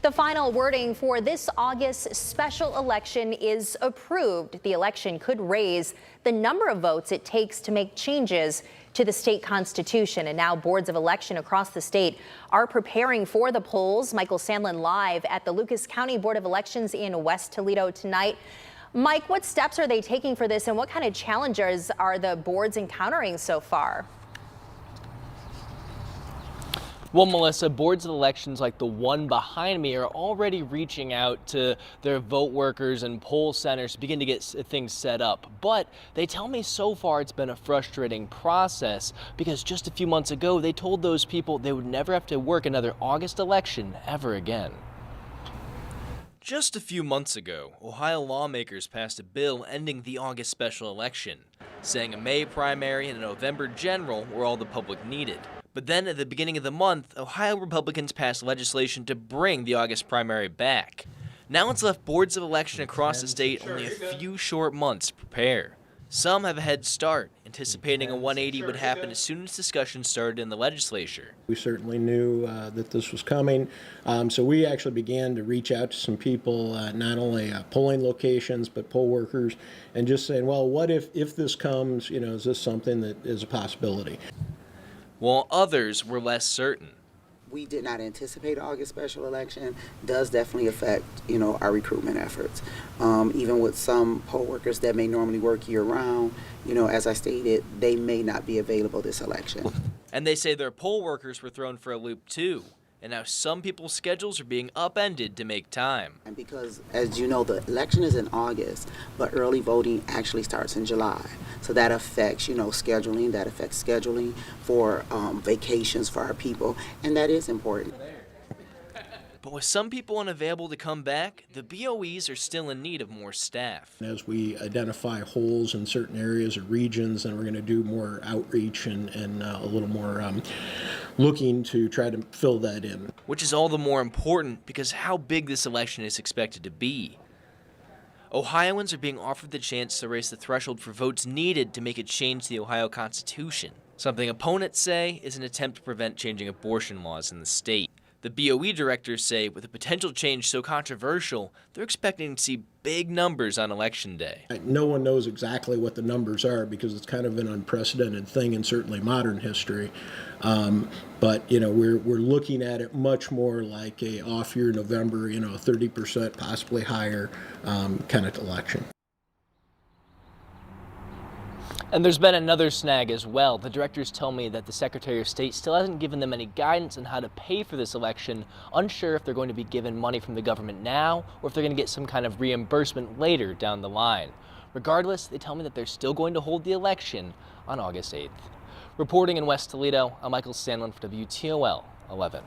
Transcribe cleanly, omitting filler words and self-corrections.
The final wording for this August special election is approved. The election could raise the number of votes it takes to make changes to the state constitution. And now boards of election across the state are preparing for the polls. Michael Sandlin live at the Lucas County Board of Elections in West Toledo tonight. Mike, what steps are they taking for this, and what kind of challenges are the boards encountering so far? Well, Melissa, boards of elections like the one behind me are already reaching out to their vote workers and poll centers to begin to get things set up. But they tell me so far it's been a frustrating process because just a few months ago, they told those people they would never have to work another August election ever again. Just a few months ago, Ohio lawmakers passed a bill ending the August special election, saying a May primary and a November general were all the public needed. But then at the beginning of the month, Ohio Republicans passed legislation to bring the August primary back. Now it's left boards of election across the state only a few short months to prepare. Some have a head start, anticipating a 180 would happen as soon as discussion started in the legislature. We certainly knew that this was coming, so we actually began to reach out to some people, not only polling locations, but poll workers, and just saying, well, what if this comes, is this something that is a possibility? While others were less certain. We did not anticipate August special election. Does definitely affect, our recruitment efforts. Even with some poll workers that may normally work year round, as I stated, they may not be available this election. And they say their poll workers were thrown for a loop too. And now some people's schedules are being upended to make time. And because, as you know, the election is in August, but early voting actually starts in July. So that affects, scheduling. That affects scheduling for vacations for our people, and that is important. But with some people unavailable to come back, the BOEs are still in need of more staff. As we identify holes in certain areas or regions, then we're going to do more outreach and a little more looking to try to fill that in. Which is all the more important because how big this election is expected to be. Ohioans are being offered the chance to raise the threshold for votes needed to make a change to the Ohio Constitution, something opponents say is an attempt to prevent changing abortion laws in the state. The BOE directors say with a potential change so controversial, they're expecting to see big numbers on Election Day. No one knows exactly what the numbers are because it's kind of an unprecedented thing in certainly modern history. But we're looking at it much more like a off-year November, 30%, possibly higher kind of election. And there's been another snag as well. The directors tell me that the Secretary of State still hasn't given them any guidance on how to pay for this election, unsure if they're going to be given money from the government now or if they're going to get some kind of reimbursement later down the line. Regardless, they tell me that they're still going to hold the election on August 8th. Reporting in West Toledo, I'm Michael Sandlin for WTOL 11.